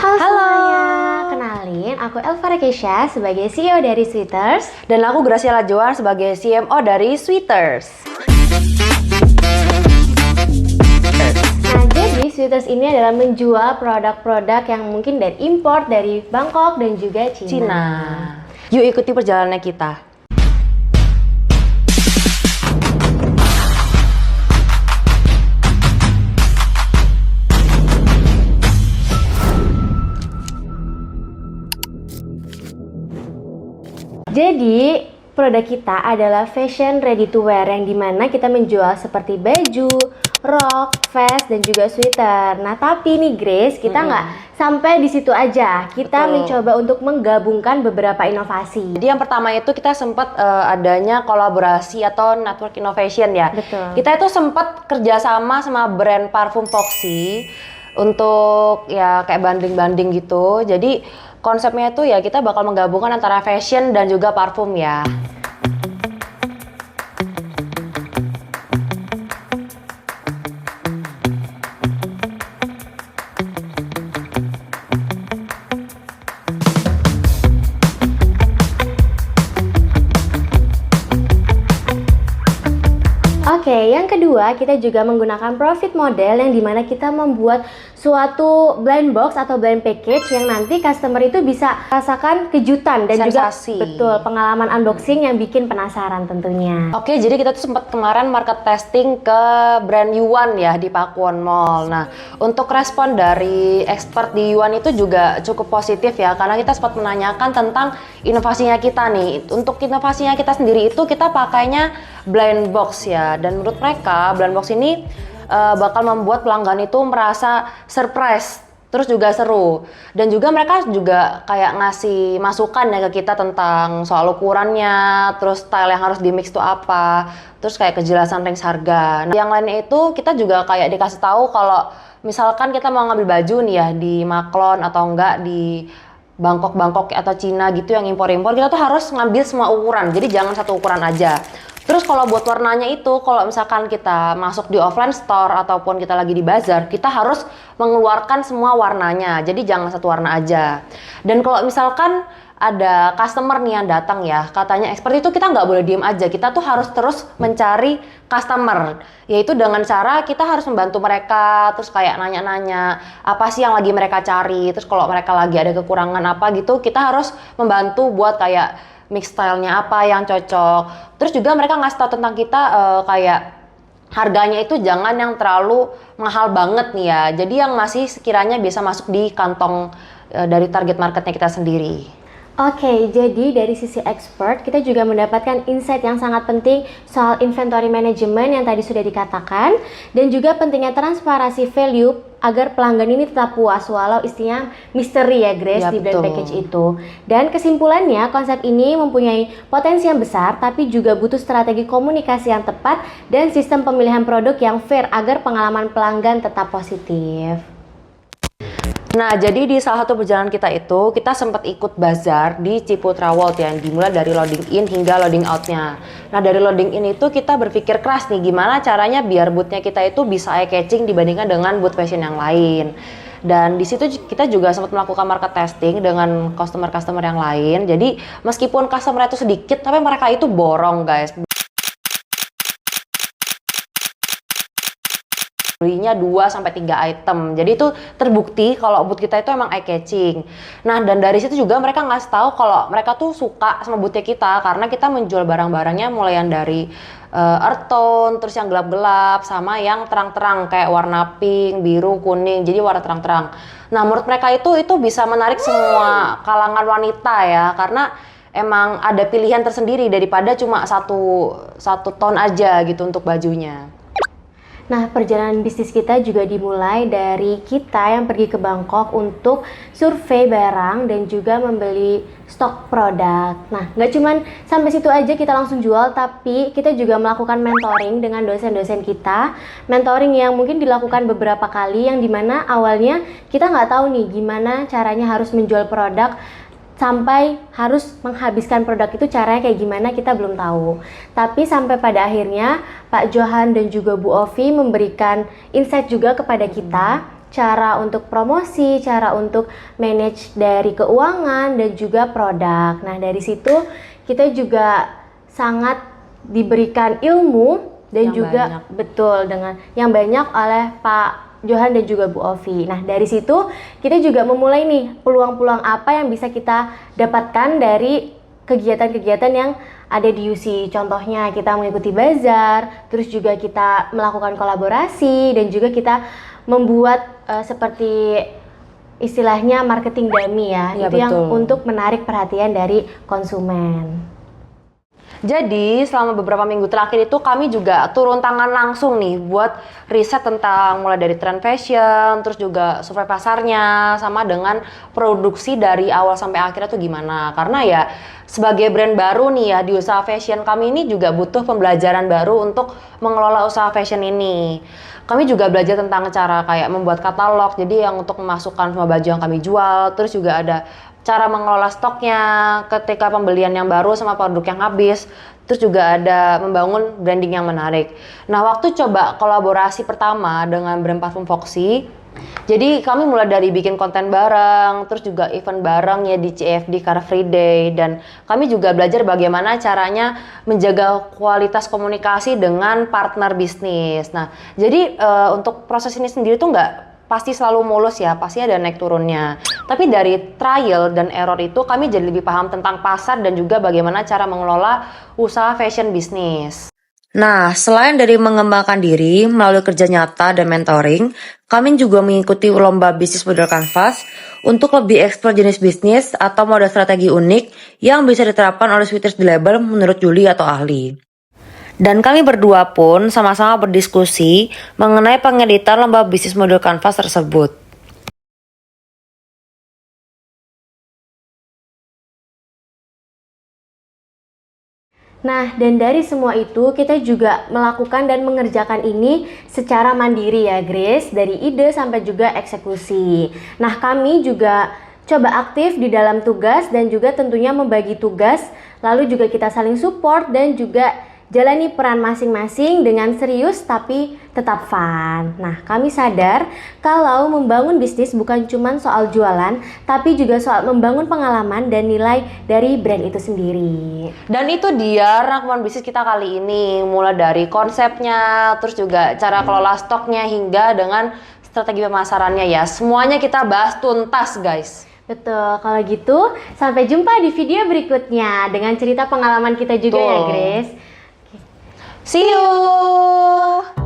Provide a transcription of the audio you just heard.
Halo Halo. semuanya, kenalin aku Elva Rekesha sebagai CEO dari Sweeters. Dan aku Graciela Joan sebagai CMO dari Sweeters. Nah, jadi Sweeters ini adalah menjual produk-produk yang mungkin dari import dari Bangkok dan juga Cina. Cina. Yuk ikuti perjalanannya kita. Jadi produk kita adalah fashion ready to wear yang dimana kita menjual seperti baju, rok, vest dan juga sweater. Nah tapi nih Grace, kita nggak sampai di situ aja. Kita mencoba untuk menggabungkan beberapa inovasi. Jadi yang pertama itu kita sempat adanya kolaborasi atau network innovation ya. Betul. Kita itu sempat kerjasama sama brand parfum Foxy untuk ya kayak banding-banding gitu. Jadi konsepnya itu ya kita bakal menggabungkan antara fashion dan juga parfum ya. Oke, yang kedua kita juga menggunakan profit model yang dimana kita membuat suatu blind box atau blind package yang nanti customer itu bisa rasakan kejutan dan Sensasi. juga betul pengalaman unboxing yang bikin penasaran tentunya. Oke, jadi kita tuh sempat kemarin market testing ke brand Yuan ya di Pakuwon Mall. Nah, untuk respon dari expert di Yuan itu juga cukup positif ya, karena kita sempat menanyakan tentang inovasinya kita nih. Untuk inovasinya kita sendiri itu kita pakainya blind box ya, dan menurut mereka blind box ini bakal membuat pelanggan itu merasa surprise, terus juga seru. Dan juga mereka juga kayak ngasih masukan ya ke kita tentang soal ukurannya, terus style yang harus di mix itu apa, terus kayak kejelasan range harga. Nah, yang lainnya itu kita juga kayak dikasih tahu kalau misalkan kita mau ngambil baju nih ya di Maklon atau enggak di Bangkok atau Cina gitu yang impor-impor, kita tuh harus ngambil semua ukuran, jadi jangan satu ukuran aja. Terus kalau buat warnanya itu, kalau misalkan kita masuk di offline store ataupun kita lagi di bazar, kita harus mengeluarkan semua warnanya, jadi jangan satu warna aja. Dan kalau misalkan ada customer nih yang datang ya, katanya expert itu kita nggak boleh diem aja, kita tuh harus terus mencari customer, yaitu dengan cara kita harus membantu mereka, terus kayak nanya-nanya apa sih yang lagi mereka cari, terus kalau mereka lagi ada kekurangan apa gitu, kita harus membantu buat kayak mix stylenya apa yang cocok. Terus juga mereka ngasih tahu tentang kita kayak harganya itu jangan yang terlalu mahal banget nih ya, jadi yang masih sekiranya bisa masuk di kantong dari target marketnya kita sendiri. Oke, jadi dari sisi expert kita juga mendapatkan insight yang sangat penting soal inventory management yang tadi sudah dikatakan, dan juga pentingnya transparansi value agar pelanggan ini tetap puas walau istinya misteri ya Grace Ya, di brand betul. package itu. Dan kesimpulannya konsep ini mempunyai potensi yang besar tapi juga butuh strategi komunikasi yang tepat dan sistem pemilihan produk yang fair agar pengalaman pelanggan tetap positif. Nah, jadi di salah satu perjalanan kita itu, kita sempat ikut bazar di Ciputra World yang dimulai dari loading in hingga loading out-nya. Nah, dari loading in itu kita berpikir keras nih, gimana caranya biar booth-nya kita itu bisa eye-catching dibandingkan dengan booth fashion yang lain. Dan di situ kita juga sempat melakukan market testing dengan customer-customer yang lain. Jadi, meskipun customer itu sedikit, tapi mereka itu borong, guys. Belinya 2-3 item, jadi itu terbukti kalau booth kita itu emang eye catching. Nah, dan dari situ juga mereka ngasih tahu kalau mereka tuh suka sama boothnya kita karena kita menjual barang-barangnya mulai yang dari earth tone, terus yang gelap-gelap sama yang terang-terang kayak warna pink, biru, kuning, jadi warna terang-terang. Nah, menurut mereka itu bisa menarik semua kalangan wanita ya, karena emang ada pilihan tersendiri daripada cuma satu tone aja gitu untuk bajunya. Nah, perjalanan bisnis kita juga dimulai dari kita yang pergi ke Bangkok untuk survei barang dan juga membeli stok produk. Nah, nggak cuman sampai situ aja kita langsung jual, tapi kita juga melakukan mentoring dengan dosen-dosen kita. Mentoring yang mungkin dilakukan beberapa kali, yang dimana awalnya kita nggak tahu nih gimana caranya harus menjual produk sampai harus menghabiskan produk itu caranya kayak gimana kita belum tahu. Tapi sampai pada akhirnya Pak Johan dan juga Bu Ovi memberikan insight juga kepada kita cara untuk promosi, cara untuk manage dari keuangan dan juga produk. Nah, dari situ kita juga sangat diberikan ilmu dan Yang juga banyak. betul dengan yang banyak oleh Pak Johan dan juga Bu Ovi. Nah, dari situ kita juga memulai nih peluang-peluang apa yang bisa kita dapatkan dari kegiatan-kegiatan yang ada di UC. Contohnya kita mengikuti bazar, terus juga kita melakukan kolaborasi dan juga kita membuat seperti istilahnya marketing dummy ya. Iya, Itu yang betul. untuk menarik perhatian dari konsumen. Jadi selama beberapa minggu terakhir itu kami juga turun tangan langsung nih buat riset tentang mulai dari tren fashion, terus juga survei pasarnya, sama dengan produksi dari awal sampai akhirnya tuh gimana. Karena ya sebagai brand baru nih ya di usaha fashion kami ini juga butuh pembelajaran baru untuk mengelola usaha fashion ini. Kami juga belajar tentang cara kayak membuat katalog, jadi yang untuk memasukkan semua baju yang kami jual, terus juga ada cara mengelola stoknya ketika pembelian yang baru sama produk yang habis, terus juga ada membangun branding yang menarik. Nah, waktu coba kolaborasi pertama dengan brand parfum Foxy, jadi kami mulai dari bikin konten bareng, terus juga event bareng ya di CFD Car Free Day, dan kami juga belajar bagaimana caranya menjaga kualitas komunikasi dengan partner bisnis. Nah, jadi untuk proses ini sendiri tuh nggak pasti selalu mulus ya, pasti ada naik turunnya. Tapi dari trial dan error itu kami jadi lebih paham tentang pasar dan juga bagaimana cara mengelola usaha fashion bisnis. Nah, selain dari mengembangkan diri melalui kerja nyata dan mentoring, kami juga mengikuti lomba bisnis model kanvas untuk lebih eksplor jenis bisnis atau model strategi unik yang bisa diterapkan oleh Sweeters di label menurut Juli atau ahli. Dan kami berdua pun sama-sama berdiskusi mengenai pengeditan lomba bisnis model kanvas tersebut. Nah, dan dari semua itu kita juga melakukan dan mengerjakan ini secara mandiri ya, Grace, dari ide sampai juga eksekusi. Nah, kami juga coba aktif di dalam tugas dan juga tentunya membagi tugas, lalu juga kita saling support dan juga jalani peran masing-masing dengan serius tapi tetap fun. Nah, kami sadar kalau membangun bisnis bukan cuma soal jualan, tapi juga soal membangun pengalaman dan nilai dari brand itu sendiri. Dan itu dia rangkuman bisnis kita kali ini, mulai dari konsepnya, terus juga cara kelola stoknya hingga dengan strategi pemasarannya ya. Semuanya kita bahas tuntas, guys. Betul, kalau gitu sampai jumpa di video berikutnya dengan cerita pengalaman kita juga ya, Grace. See you!